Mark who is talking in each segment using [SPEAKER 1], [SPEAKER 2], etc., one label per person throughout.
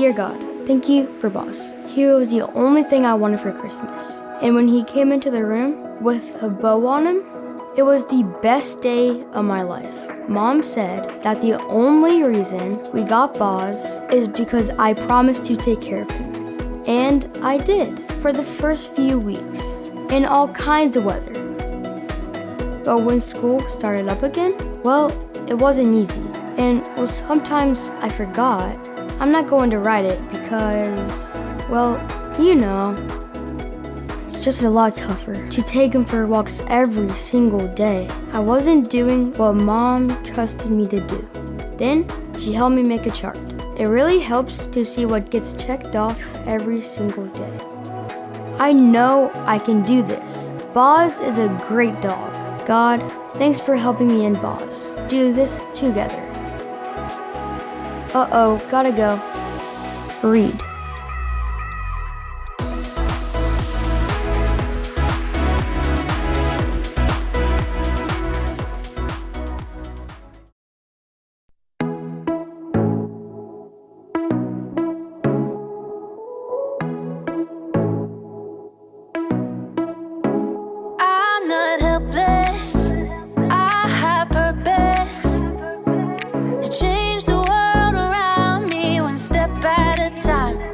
[SPEAKER 1] Dear God, thank you for Boz. He was the only thing I wanted for Christmas. And when he came into the room with a bow on him, it was the best day of my life. Mom said that the only reason we got Boz is because I promised to take care of him. And I did for the first few weeks in all kinds of weather. But when school started up again, well, it wasn't easy. And sometimes I forgot. I'm not going to write it because, well, you know, it's just a lot tougher to take him for walks every single day. I wasn't doing what Mom trusted me to do. Then she helped me make a chart. It really helps to see what gets checked off every single day. I know I can do this. Boz is a great dog. God, thanks for helping me and Boz do this together. Uh-oh, gotta go. Read.
[SPEAKER 2] I'm not helpless. I have purpose to change the world around me one step at a time.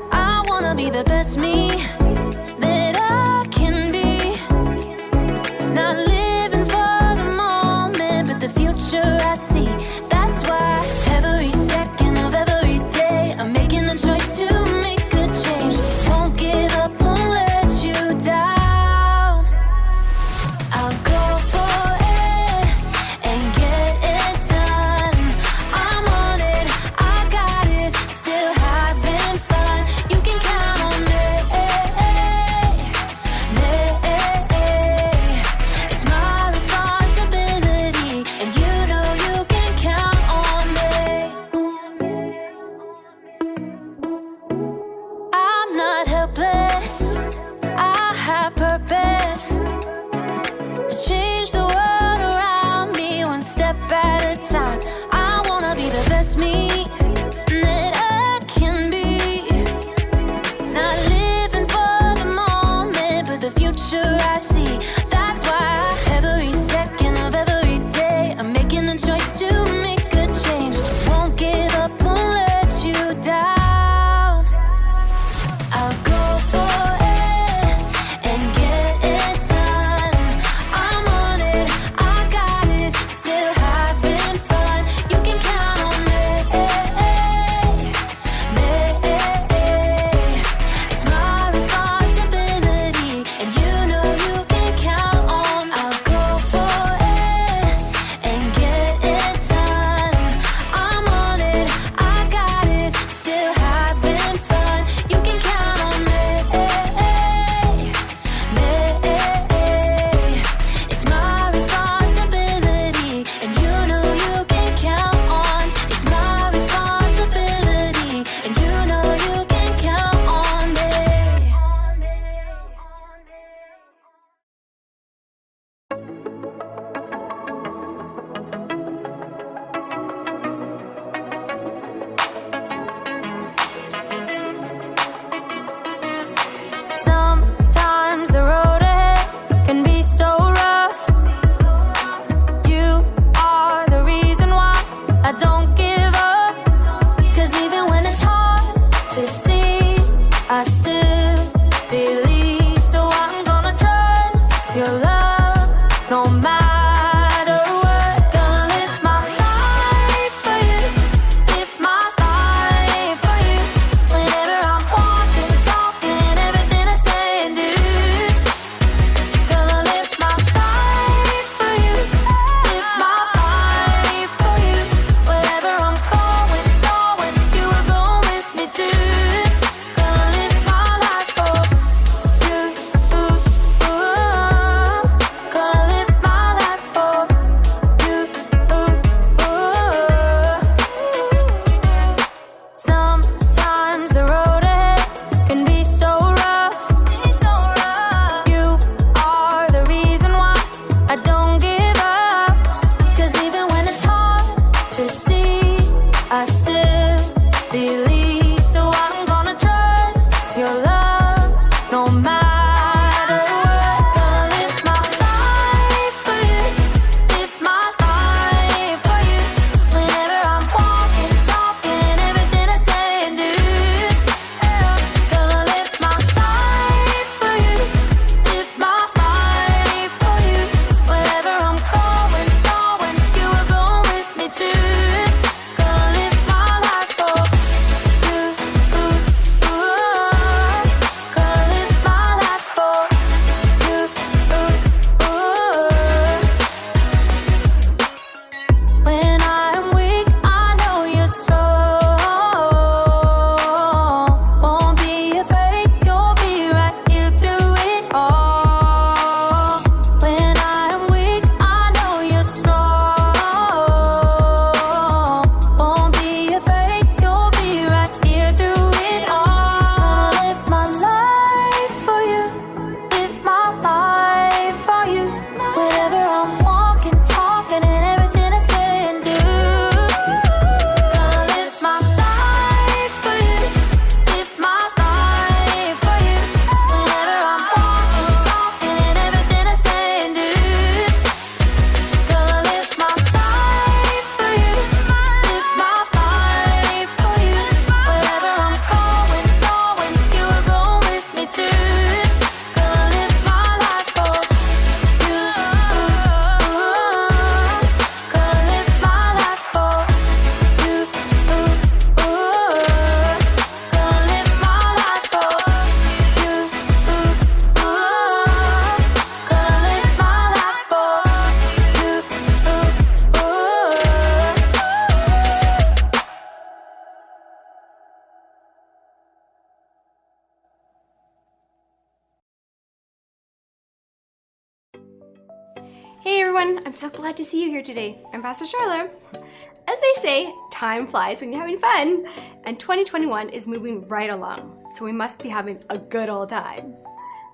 [SPEAKER 3] Hey everyone, I'm so glad to see you here today. I'm Pastor Sharla. As they say, time flies when you're having fun, and 2021 is moving right along, so we must be having a good old time.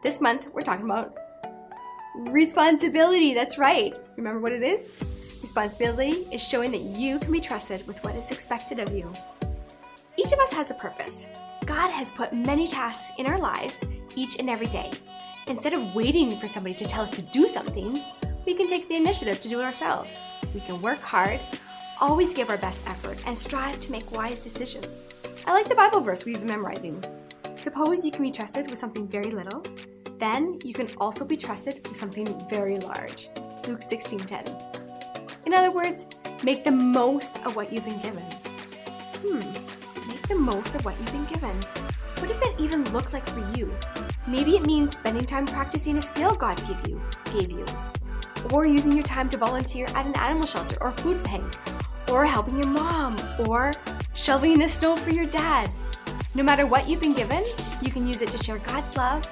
[SPEAKER 3] This month, we're talking about responsibility. That's right. Remember what it is? Responsibility is showing that you can be trusted with what is expected of you. Each of us has a purpose. God has put many tasks in our lives each and every day. Instead of waiting for somebody to tell us to do something, we can take the initiative to do it ourselves. We can work hard, always give our best effort, and strive to make wise decisions. I like the Bible verse we've been memorizing. Suppose you can be trusted with something very little, then you can also be trusted with something very large. Luke 16:10. In other words, make the most of what you've been given. Make the most of what you've been given. What does that even look like for you? Maybe it means spending time practicing a skill God gave you, or using your time to volunteer at an animal shelter or food bank, or helping your mom, or shoveling the snow for your dad. No matter what you've been given, you can use it to share God's love,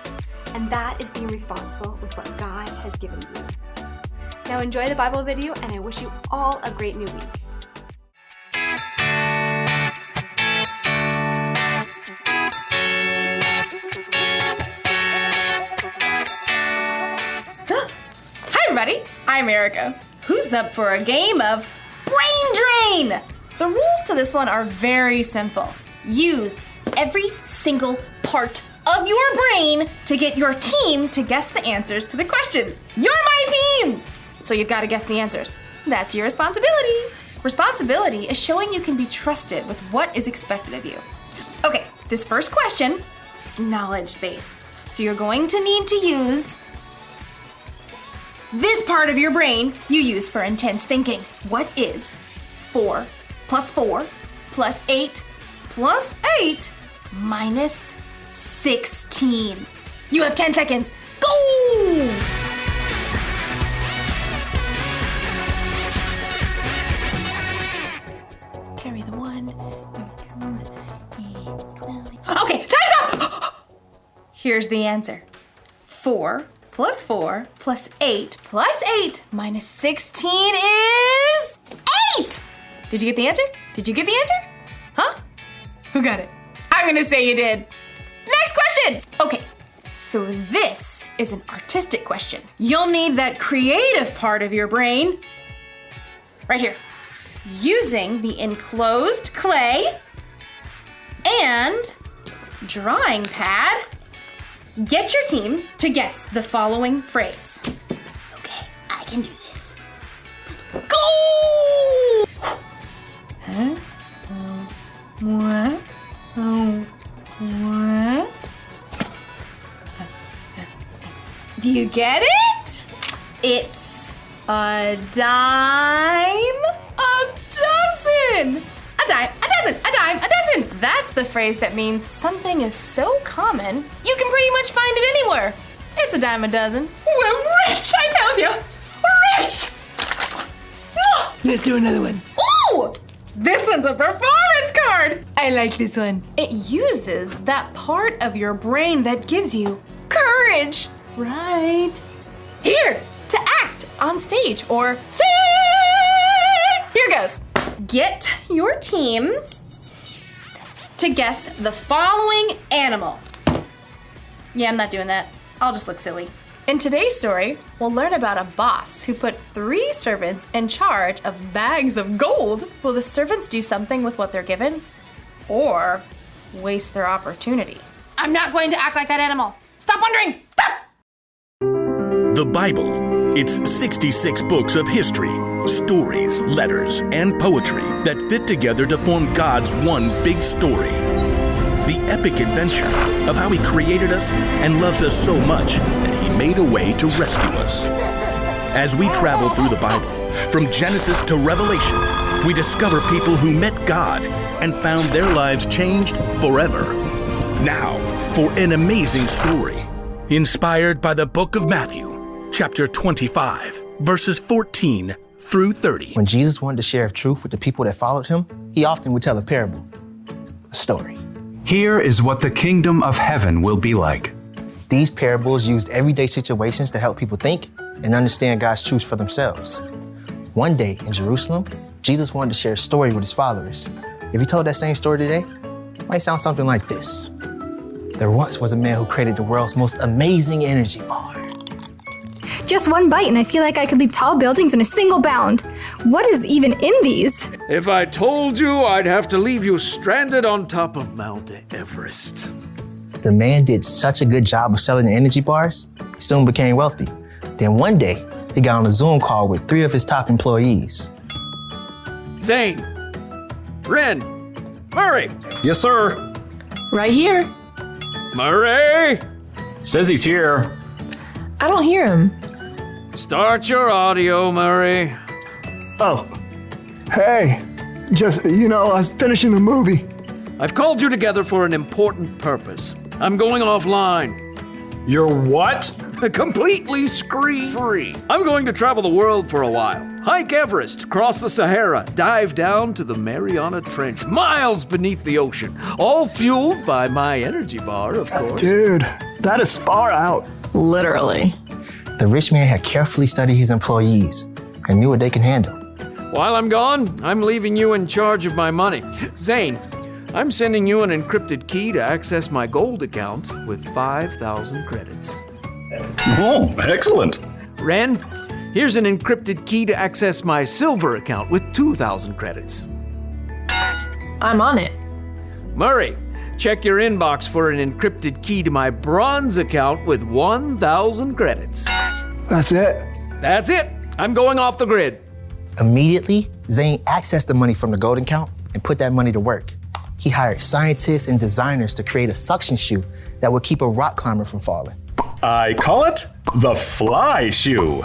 [SPEAKER 3] and that is being responsible with what God has given you. Now enjoy the Bible video, and I wish you all a great new week.
[SPEAKER 4] Hi everybody, I'm Erica. Who's up for a game of Brain Drain? The rules to this one are very simple. Use every single part of your brain to get your team to guess the answers to the questions. You're my team! So you've got to guess the answers. That's your responsibility. Responsibility is showing you can be trusted with what is expected of you. Okay, this first question is knowledge-based. So you're going to need to use this part of your brain you use for intense thinking. What is 4 plus 4 plus 8 plus 8 minus 16? You have 10 seconds. Go! Carry the 1. Okay, time's up! Here's the answer. 4 plus 4 plus 8 plus 8 minus 16 is 8! Did you get the answer? Did you get the answer? Huh? Who got it? I'm gonna say you did. Next question! Okay, so this is an artistic question. You'll need that creative part of your brain right here. Using the enclosed clay and drawing pad, get your team to guess the following phrase. Okay, I can do this. Go! Huh? What? What? Do you get it? It's a dime a dozen. A dime a dozen. A dime a dozen. That's the phrase that means something is so common you can pretty much find it anywhere. It's a dime a dozen. We're rich, I tell you. We're rich. Let's do another one. Ooh! This one's a performance card. I like this one. It uses that part of your brain that gives you courage. Right here to act on stage or sing. Here goes. Get your team to guess the following animal. Yeah, I'm not doing that. I'll just look silly. In today's story, we'll learn about a boss who put 3 servants in charge of bags of gold. Will the servants do something with what they're given or waste their opportunity? I'm not going to act like that animal. Stop wondering. Stop!
[SPEAKER 5] The Bible. It's 66 books of history, stories, letters, and poetry that fit together to form God's one big story. The epic adventure of how He created us and loves us so much that He made a way to rescue us. As we travel through the Bible, from Genesis to Revelation, we discover people who met God and found their lives changed forever. Now, for an amazing story, inspired by the book of Matthew, chapter 25, verses 14 through 30.
[SPEAKER 6] When Jesus wanted to share truth with the people that followed Him, He often would tell a parable, a story.
[SPEAKER 7] Here is what the kingdom of heaven will be like.
[SPEAKER 6] These parables used everyday situations to help people think and understand God's truth for themselves. One day in Jerusalem, Jesus wanted to share a story with his followers. If he told that same story today, it might sound something like this. There once was a man who created the world's most amazing energy bar.
[SPEAKER 7] Just one bite and I feel like I could leap tall buildings in a single bound. What is even in these?
[SPEAKER 8] If I told you, I'd have to leave you stranded on top of Mount Everest.
[SPEAKER 6] The man did such a good job of selling the energy bars, he soon became wealthy. Then one day, he got on a Zoom call with 3 of his top employees.
[SPEAKER 8] Zane, Ren, Murray.
[SPEAKER 9] Yes, sir.
[SPEAKER 10] Right here.
[SPEAKER 8] Murray,
[SPEAKER 9] Says he's here.
[SPEAKER 10] I don't hear him.
[SPEAKER 8] start your audio, Murray.
[SPEAKER 11] Oh, hey, just, I was finishing the movie.
[SPEAKER 8] I've called you together for an important purpose. I'm going offline.
[SPEAKER 9] You're what?
[SPEAKER 8] Completely screen-free. I'm going to travel the world for a while. Hike Everest, cross the Sahara, dive down to the Mariana Trench, miles beneath the ocean, all fueled by my energy bar, of course.
[SPEAKER 11] Dude, that is far out.
[SPEAKER 10] Literally.
[SPEAKER 6] The rich man had carefully studied his employees and knew what they can handle.
[SPEAKER 8] While I'm gone, I'm leaving you in charge of my money. Zane, I'm sending you an encrypted key to access my gold account with 5,000 credits.
[SPEAKER 9] Oh, excellent.
[SPEAKER 8] Ren, here's an encrypted key to access my silver account with 2,000 credits.
[SPEAKER 10] I'm on it.
[SPEAKER 8] Murray, check your inbox for an encrypted key to my bronze account with 1,000 credits.
[SPEAKER 11] That's it.
[SPEAKER 8] That's it. I'm going off the grid.
[SPEAKER 6] Immediately, Zane accessed the money from the gold account and put that money to work. He hired scientists and designers to create a suction shoe that would keep a rock climber from falling.
[SPEAKER 9] I call it the fly shoe.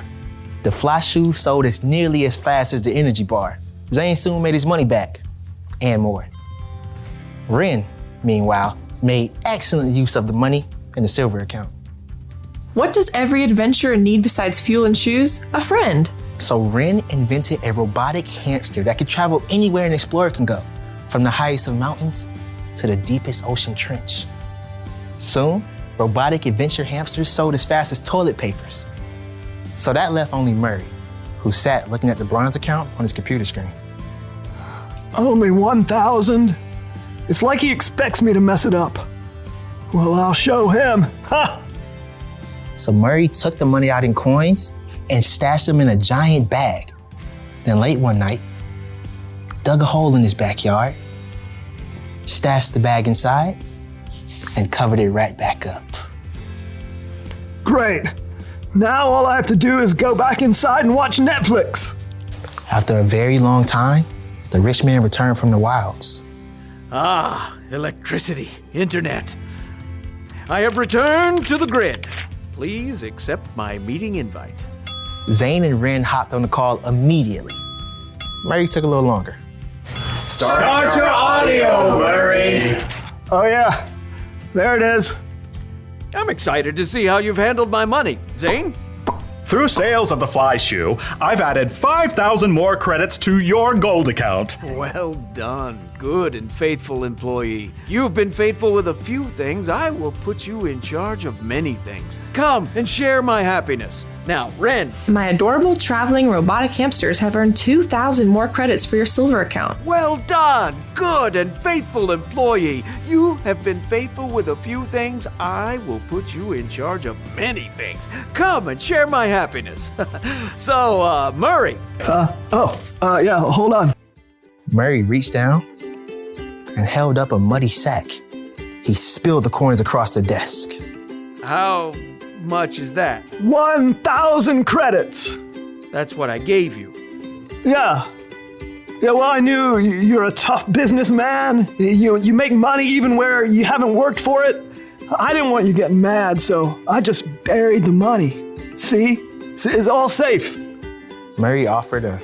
[SPEAKER 6] The fly shoe sold as nearly as fast as the energy bar. Zane soon made his money back, and more. Ren, meanwhile, made excellent use of the money in the silver account.
[SPEAKER 10] What does every adventurer need besides fuel and shoes? A friend.
[SPEAKER 6] So Ren invented a robotic hamster that could travel anywhere an explorer can go, from the highest of mountains to the deepest ocean trench. Soon, robotic adventure hamsters sold as fast as toilet papers. So that left only Murray, who sat looking at the bronze account on his computer screen.
[SPEAKER 11] Only 1,000? It's like he expects me to mess it up. Well, I'll show him. Ha!
[SPEAKER 6] So Murray took the money out in coins and stashed them in a giant bag. Then late one night, dug a hole in his backyard, stashed the bag inside, and covered it right back up.
[SPEAKER 11] Great. Now all I have to do is go back inside and watch Netflix.
[SPEAKER 6] After a very long time, the rich man returned from the wilds.
[SPEAKER 8] Ah, electricity, internet. I have returned to the grid. Please accept my meeting invite.
[SPEAKER 6] Zane and Ren hopped on the call immediately. Murray took a little longer.
[SPEAKER 9] Start your audio, Murray.
[SPEAKER 11] Oh yeah, there it is.
[SPEAKER 8] I'm excited to see how you've handled my money. Zane?
[SPEAKER 9] Through sales of the fly shoe, I've added 5,000 more credits to your gold account.
[SPEAKER 8] Well done, good and faithful employee. You've been faithful with a few things. I will put you in charge of many things. Come and share my happiness. Now, Ren.
[SPEAKER 10] My adorable traveling robotic hamsters have earned 2,000 more credits for your silver account.
[SPEAKER 8] Well done, good and faithful employee. You have been faithful with a few things. I will put you in charge of many things. Come and share my happiness. So, Murray.
[SPEAKER 11] Yeah, hold on.
[SPEAKER 6] Murray reached down and held up a muddy sack. He spilled the coins across the desk.
[SPEAKER 8] How much is that?
[SPEAKER 11] 1,000 credits.
[SPEAKER 8] That's what I gave you.
[SPEAKER 11] Yeah. Yeah, well, I knew you're a tough businessman. You make money even where you haven't worked for it. I didn't want you getting mad, so I just buried the money. See? It's all safe.
[SPEAKER 6] Murray offered a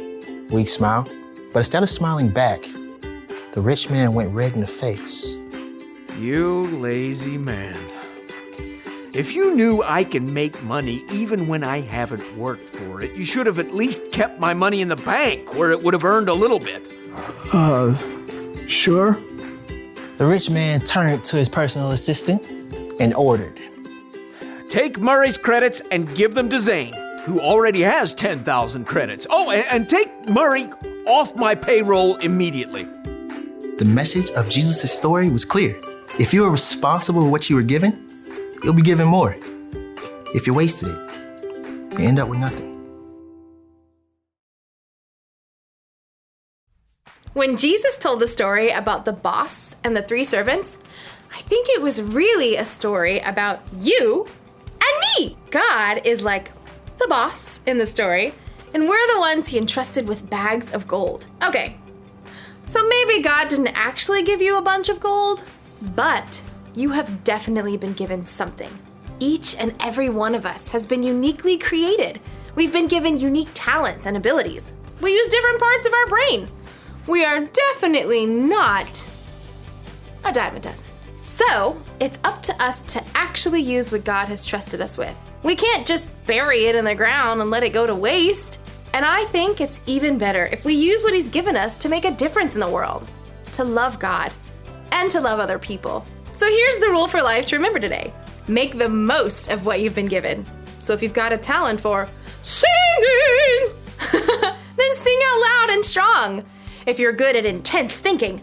[SPEAKER 6] weak smile, but instead of smiling back, the rich man went red in the face.
[SPEAKER 8] You lazy man. If you knew I can make money even when I haven't worked for it, you should have at least kept my money in the bank where it would have earned a little bit.
[SPEAKER 11] Sure.
[SPEAKER 6] The rich man turned to his personal assistant and ordered.
[SPEAKER 8] Take Murray's credits and give them to Zane. who already has 10,000 credits. Oh, and take Murray off my payroll immediately.
[SPEAKER 6] The message of Jesus' story was clear. If you are responsible for what you were given, you'll be given more. If you wasted it, you end up with nothing.
[SPEAKER 4] When Jesus told the story about the boss and the 3 servants, I think it was really a story about you and me. God is like the boss in the story, and we're the ones he entrusted with bags of gold. Okay, so maybe God didn't actually give you a bunch of gold, but you have definitely been given something. Each and every one of us has been uniquely created. We've been given unique talents and abilities. We use different parts of our brain. We are definitely not a dime a dozen. So, it's up to us to actually use what God has trusted us with. We can't just bury it in the ground and let it go to waste. And I think it's even better if we use what he's given us to make a difference in the world, to love God, and to love other people. So here's the rule for life to remember today. Make the most of what you've been given. So if you've got a talent for singing, then sing out loud and strong. If you're good at intense thinking,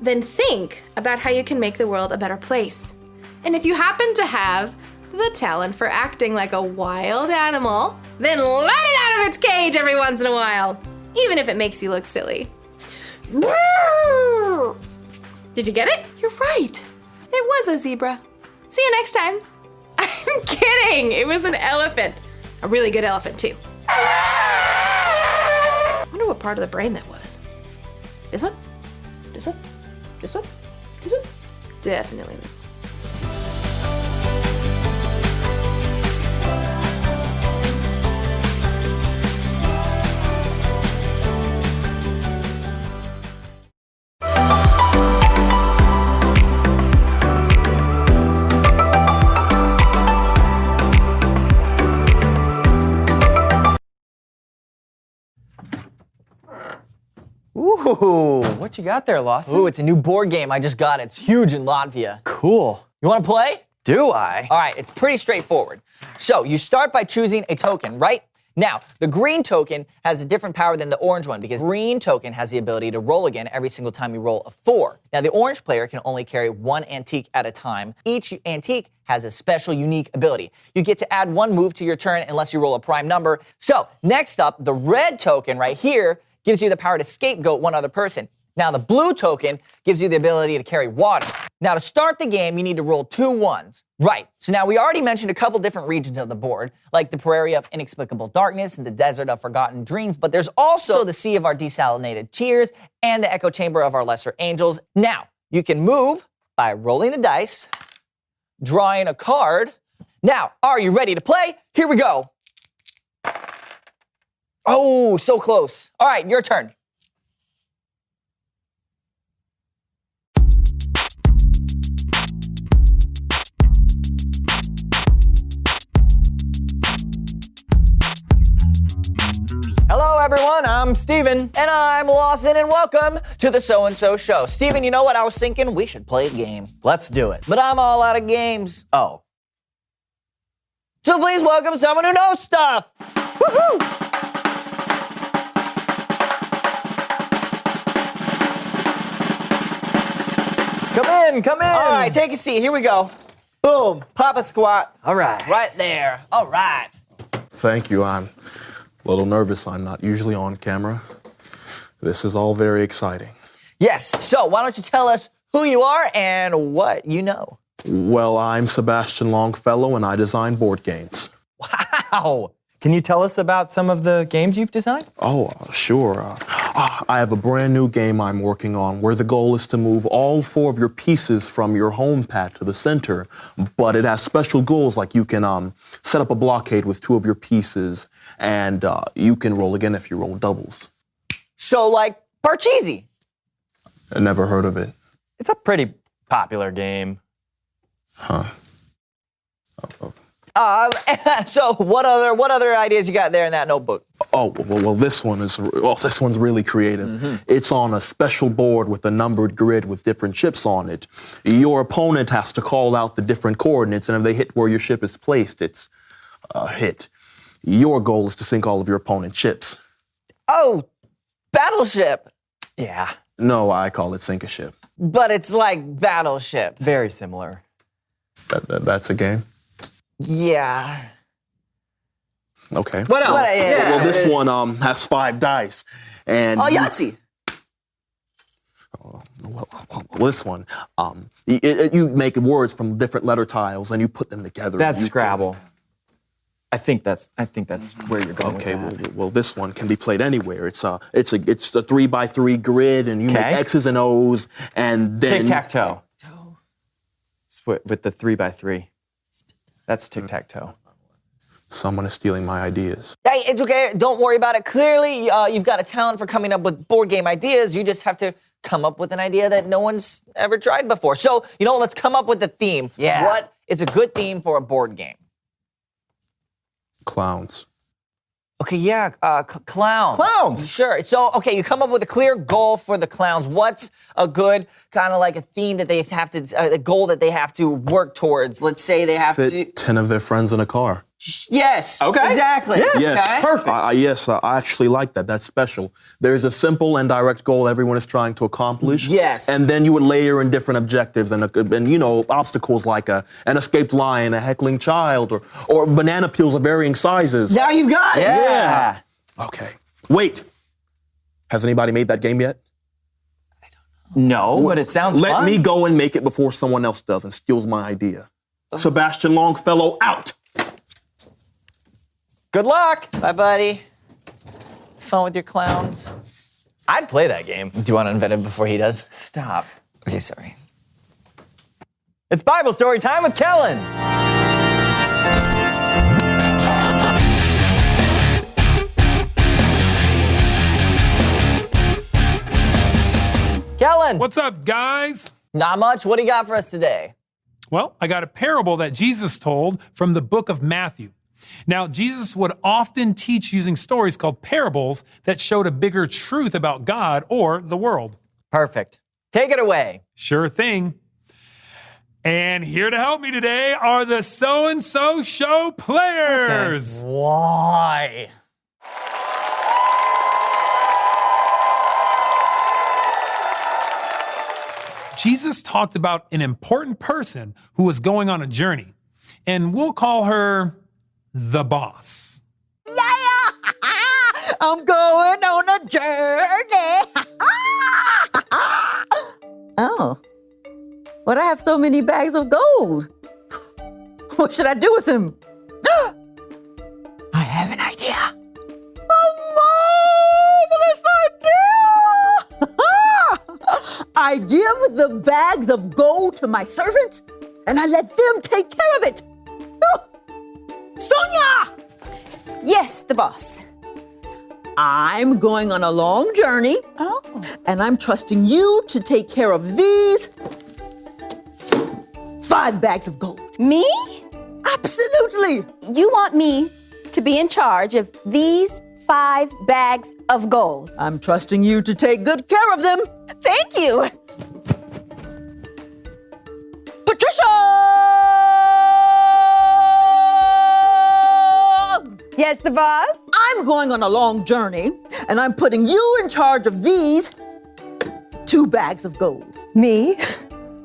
[SPEAKER 4] then think about how you can make the world a better place. And if you happen to have the talent for acting like a wild animal, then let it out of its cage every once in a while, even if it makes you look silly. Did you get it? You're right. It was a zebra. See you next time. I'm kidding. It was an elephant. A really good elephant, too. I wonder what part of the brain that was. This one? This one? This one? This one? Definitely this one.
[SPEAKER 12] Ooh, what you got there, Lawson?
[SPEAKER 13] Ooh, it's a new board game I just got. It's huge in Latvia.
[SPEAKER 12] Cool.
[SPEAKER 13] You want to play?
[SPEAKER 12] Do I?
[SPEAKER 13] All right, it's pretty straightforward. So you start by choosing a token, right? Now, the green token has a different power than the orange one because green token has the ability to roll again every single time you roll a 4. Now, the orange player can only carry 1 antique at a time. Each antique has a special, unique ability. You get to add 1 move to your turn unless you roll a prime number. So, next up, the red token right here gives you the power to scapegoat one other person. Now, the blue token gives you the ability to carry water. Now, to start the game, you need to roll 2 1s. Right, so now we already mentioned a couple different regions of the board, like the Prairie of Inexplicable Darkness and the Desert of Forgotten Dreams, but there's also the Sea of our Desalinated Tears and the Echo Chamber of our Lesser Angels. Now, you can move by rolling the dice, drawing a card. Now, are you ready to play? Here we go. Oh, so close. All right, your turn. Hello, everyone. I'm Steven. And I'm Lawson, and welcome to the So-and-So Show. Steven, you know what? I was thinking we should play a game.
[SPEAKER 12] Let's do it.
[SPEAKER 13] But I'm all out of games.
[SPEAKER 12] Oh.
[SPEAKER 13] So please welcome someone who knows stuff. Woohoo!
[SPEAKER 12] Come in.
[SPEAKER 13] All right, take a seat. Here we go. Boom. Pop a squat.
[SPEAKER 12] All right.
[SPEAKER 13] Right there. All right.
[SPEAKER 14] Thank you. I'm a little nervous. I'm not usually on camera. This is all very exciting.
[SPEAKER 13] Yes. So why don't you tell us who you are and what you know?
[SPEAKER 14] Well, I'm Sebastian Longfellow, and I design board games.
[SPEAKER 12] Wow. Can you tell us about some of the games you've designed?
[SPEAKER 14] Oh, sure. I have a brand new game I'm working on where the goal is to move all 4 of your pieces from your home pad to the center, but it has special goals like you can set up a blockade with 2 of your pieces, and you can roll again if you roll doubles.
[SPEAKER 13] So like Parcheesi?
[SPEAKER 14] I never heard of it.
[SPEAKER 12] It's a pretty popular game.
[SPEAKER 14] Huh.
[SPEAKER 13] So what other ideas you got there in that notebook?
[SPEAKER 14] Oh, well, this one's really creative.
[SPEAKER 13] Mm-hmm.
[SPEAKER 14] It's on a special board with a numbered grid with different ships on it. Your opponent has to call out the different coordinates, and if they hit where your ship is placed, it's a hit. Your goal is to sink all of your opponent's ships.
[SPEAKER 13] Oh, battleship.
[SPEAKER 12] Yeah,
[SPEAKER 14] No, I call it sink a ship.
[SPEAKER 13] But it's like battleship.
[SPEAKER 12] very similar.
[SPEAKER 14] That's a game?
[SPEAKER 13] Yeah.
[SPEAKER 14] Okay.
[SPEAKER 12] What else?
[SPEAKER 14] Well, this one has 5 dice. And
[SPEAKER 13] Yahtzee.
[SPEAKER 14] Well, this one, you make words from different letter tiles and you put them together.
[SPEAKER 12] That's
[SPEAKER 14] You
[SPEAKER 12] Scrabble. I think that's where you're going.
[SPEAKER 14] Okay,
[SPEAKER 12] with that.
[SPEAKER 14] well, this one can be played anywhere. It's a 3x3 grid, and you make
[SPEAKER 12] Okay.
[SPEAKER 14] X's and O's, and then
[SPEAKER 12] Tic-tac-toe. With the 3x3. That's tic-tac-toe.
[SPEAKER 14] Someone is stealing my ideas.
[SPEAKER 13] Hey, it's okay. Don't worry about it. Clearly, you've got a talent for coming up with board game ideas. You just have to come up with an idea that no one's ever tried before. So, let's come up with a theme.
[SPEAKER 12] Yeah.
[SPEAKER 13] What is a good theme for a board game?
[SPEAKER 14] Clowns.
[SPEAKER 13] Okay, yeah, clowns.
[SPEAKER 12] Clowns!
[SPEAKER 13] Sure. So, okay, you come up with a clear goal for the clowns. What's a good kind of like a theme that they have to, a goal that they have to work towards? Let's say they have
[SPEAKER 14] Fit
[SPEAKER 13] to.
[SPEAKER 14] 10 of their friends in a car.
[SPEAKER 13] Yes.
[SPEAKER 12] Okay.
[SPEAKER 13] Exactly.
[SPEAKER 12] Yes.
[SPEAKER 14] Yes,
[SPEAKER 13] Okay.
[SPEAKER 12] Perfect.
[SPEAKER 14] Yes, I actually like that. That's special. There's a simple and direct goal everyone is trying to accomplish.
[SPEAKER 13] Yes.
[SPEAKER 14] And then you would layer in different objectives and obstacles like an escaped lion, a heckling child, or banana peels of varying sizes.
[SPEAKER 13] Now you've got it.
[SPEAKER 12] Yeah.
[SPEAKER 14] Okay. Wait. Has anybody made that game yet?
[SPEAKER 12] No, but it sounds
[SPEAKER 14] Let
[SPEAKER 12] fun.
[SPEAKER 14] me go and make it before someone else does and steals my idea. Sebastian Longfellow out.
[SPEAKER 12] Good luck.
[SPEAKER 13] Bye, buddy. Fun with your clowns.
[SPEAKER 12] I'd play that game.
[SPEAKER 13] Do you want to invent it before he does?
[SPEAKER 12] Stop.
[SPEAKER 13] Okay, sorry.
[SPEAKER 12] It's Bible story time with Kellen. Kellen.
[SPEAKER 15] What's up, guys?
[SPEAKER 13] Not much. What do you got for us today?
[SPEAKER 15] Well, I got a parable that Jesus told from the book of Matthew. Now, Jesus would often teach using stories called parables that showed a bigger truth about God or the world.
[SPEAKER 12] Perfect. Take it away.
[SPEAKER 15] Sure thing. And here to help me today are the So-and-So Show players.
[SPEAKER 12] Why?
[SPEAKER 15] Jesus talked about an important person who was going on a journey, and we'll call her the boss.
[SPEAKER 16] Yeah! I'm going on a journey. Oh. Why'd I have so many bags of gold? What should I do with them? I have an idea. A marvelous idea! I give the bags of gold to my servants, and I let them take care of it. Sonia! Yes, the boss. I'm going on a long journey. Oh. And I'm trusting you to take care of these 5 bags of gold.
[SPEAKER 17] Me?
[SPEAKER 16] Absolutely.
[SPEAKER 17] You want me to be in charge of these 5 bags of gold?
[SPEAKER 16] I'm trusting you to take good care of them.
[SPEAKER 17] Thank you.
[SPEAKER 16] Patricia!
[SPEAKER 17] Yes, the boss?
[SPEAKER 16] I'm going on a long journey, and I'm putting you in charge of these 2 bags of gold.
[SPEAKER 17] Me?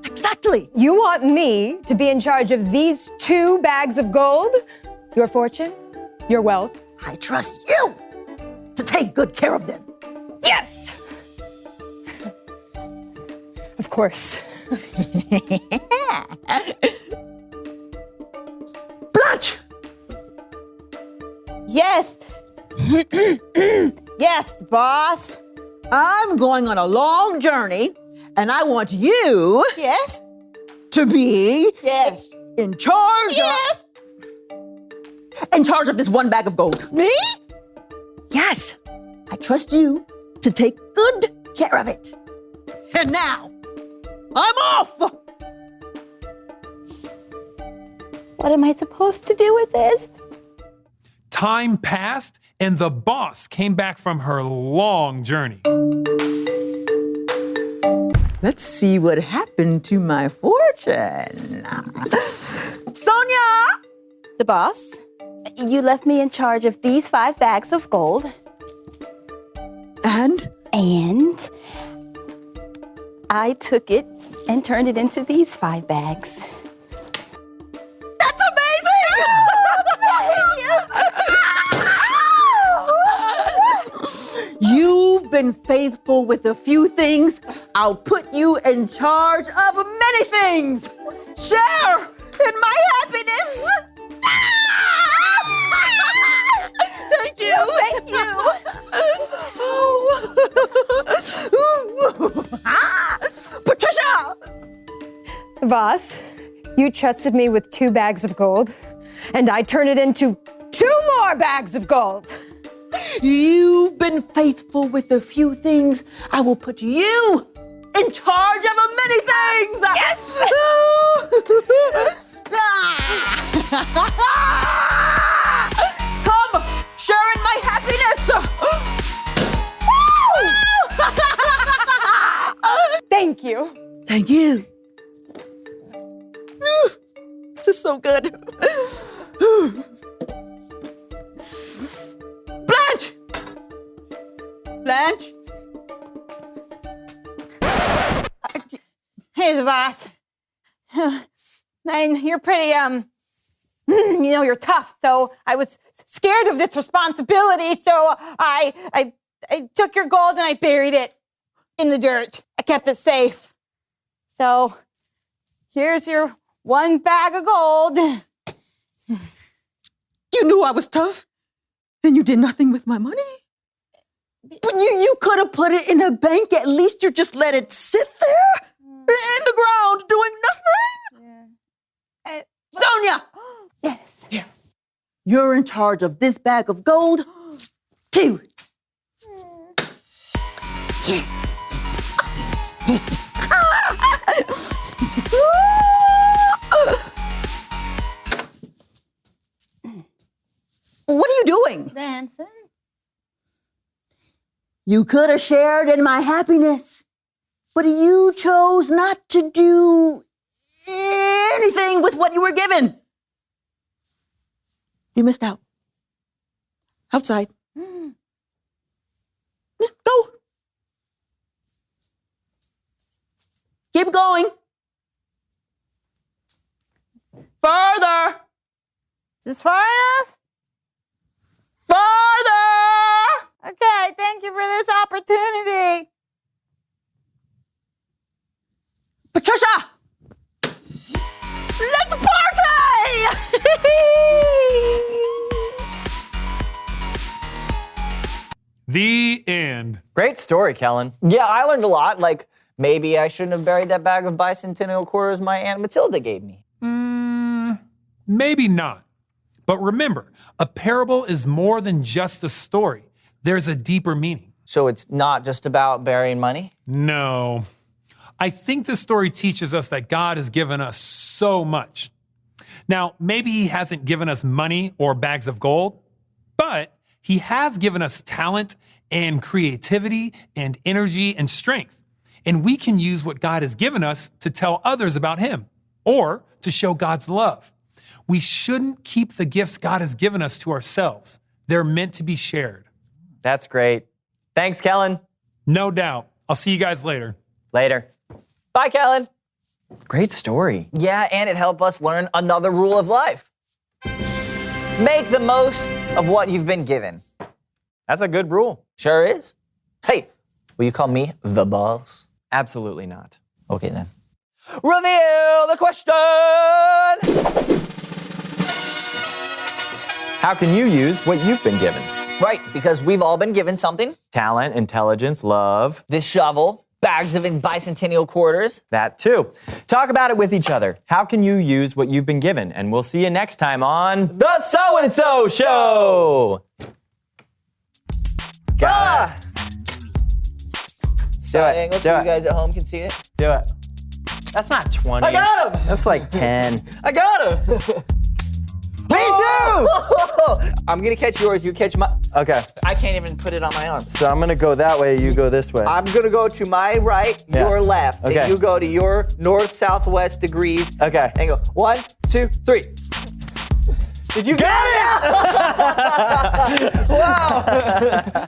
[SPEAKER 16] Exactly.
[SPEAKER 17] You want me to be in charge of these 2 bags of gold? Your fortune? Your wealth?
[SPEAKER 16] I trust you to take good care of them.
[SPEAKER 17] Yes! Of course.
[SPEAKER 16] Blanche!
[SPEAKER 17] Yes. Yes, boss.
[SPEAKER 16] I'm going on a long journey, and I want you
[SPEAKER 17] Yes.
[SPEAKER 16] to be
[SPEAKER 17] Yes.
[SPEAKER 16] in charge
[SPEAKER 17] Yes.
[SPEAKER 16] in charge of this 1 bag of gold.
[SPEAKER 17] Me?
[SPEAKER 16] Yes. I trust you to take good care of it. And now, I'm off!
[SPEAKER 17] What am I supposed to do with this?
[SPEAKER 15] Time passed, and the boss came back from her long journey.
[SPEAKER 16] Let's see what happened to my fortune. Sonia!
[SPEAKER 17] The boss?
[SPEAKER 16] you left me in charge of these 5 bags of gold. And I took it and turned it into these 5 bags. That's amazing! You've been faithful with a few things. I'll put you in charge of many things. Share in my happiness. Thank you. Thank you.
[SPEAKER 17] Patricia! Boss, you trusted me with 2 bags of gold, and I turned it into 2 more bags of gold.
[SPEAKER 16] You've been faithful with a few things. I will put you in charge of many things. Yes! Come, share in my happiness.
[SPEAKER 17] Thank you.
[SPEAKER 16] Thank you. This is so good. Blanche?
[SPEAKER 18] Hey, the boss. And you're pretty, you're tough, so I was scared of this responsibility, so I took your gold and I buried it in the dirt. I kept it safe. So, here's your 1 bag of gold.
[SPEAKER 16] You knew I was tough, and you did nothing with my money? But you could have put it in a bank. At least you just let it sit there in the ground doing nothing. Yeah. Sonia!
[SPEAKER 18] Yes.
[SPEAKER 16] Here. You're in charge of this bag of gold, too. What are you doing?
[SPEAKER 18] Dancing.
[SPEAKER 16] You could have shared in my happiness, but you chose not to do anything with what you were given. You missed out. Outside. Yeah, go. Keep going. Further.
[SPEAKER 18] Is this far enough?
[SPEAKER 16] Further.
[SPEAKER 18] Okay, thank you for this opportunity.
[SPEAKER 16] Patricia! Let's party!
[SPEAKER 15] The end.
[SPEAKER 12] Great story, Kellen.
[SPEAKER 13] Yeah, I learned a lot. Like, maybe I shouldn't have buried that bag of bicentennial quarters my Aunt Matilda gave me.
[SPEAKER 15] Maybe not. But remember, a parable is more than just a story. There's a deeper meaning.
[SPEAKER 13] So it's not just about burying money?
[SPEAKER 15] No. I think the story teaches us that God has given us so much. Now, maybe he hasn't given us money or bags of gold, but he has given us talent and creativity and energy and strength. And we can use what God has given us to tell others about him or to show God's love. We shouldn't keep the gifts God has given us to ourselves. They're meant to be shared.
[SPEAKER 12] That's great. Thanks, Kellen.
[SPEAKER 15] No doubt. I'll see you guys later.
[SPEAKER 12] Later.
[SPEAKER 13] Bye, Kellen.
[SPEAKER 12] Great story.
[SPEAKER 13] Yeah, and it helped us learn another rule of life. Make the most of what you've been given.
[SPEAKER 12] That's a good rule.
[SPEAKER 13] Sure is. Hey, will you call me the boss?
[SPEAKER 12] Absolutely not.
[SPEAKER 13] Okay, then. Reveal the question!
[SPEAKER 12] How can you use what you've been given?
[SPEAKER 13] Right, because we've all been given something.
[SPEAKER 12] Talent, intelligence, love.
[SPEAKER 13] This shovel, bags of bicentennial quarters.
[SPEAKER 12] That too. Talk about it with each other. How can you use what you've been given? And we'll see you next time on The So-and-So Show!
[SPEAKER 13] Ah! Triangle so you guys at home can see it.
[SPEAKER 12] Do it. That's not 20.
[SPEAKER 13] I got him!
[SPEAKER 12] That's like 10.
[SPEAKER 13] I got him!
[SPEAKER 12] Me too!
[SPEAKER 13] I'm gonna catch yours, you catch my...
[SPEAKER 12] Okay.
[SPEAKER 13] I can't even put it on my arm.
[SPEAKER 12] So I'm gonna go that way, you go this way.
[SPEAKER 13] I'm gonna go to my right, your left.
[SPEAKER 12] Okay.
[SPEAKER 13] And you go to your north-southwest degrees.
[SPEAKER 12] Okay.
[SPEAKER 13] And go 1, 2, 3. Did you get it? Wow.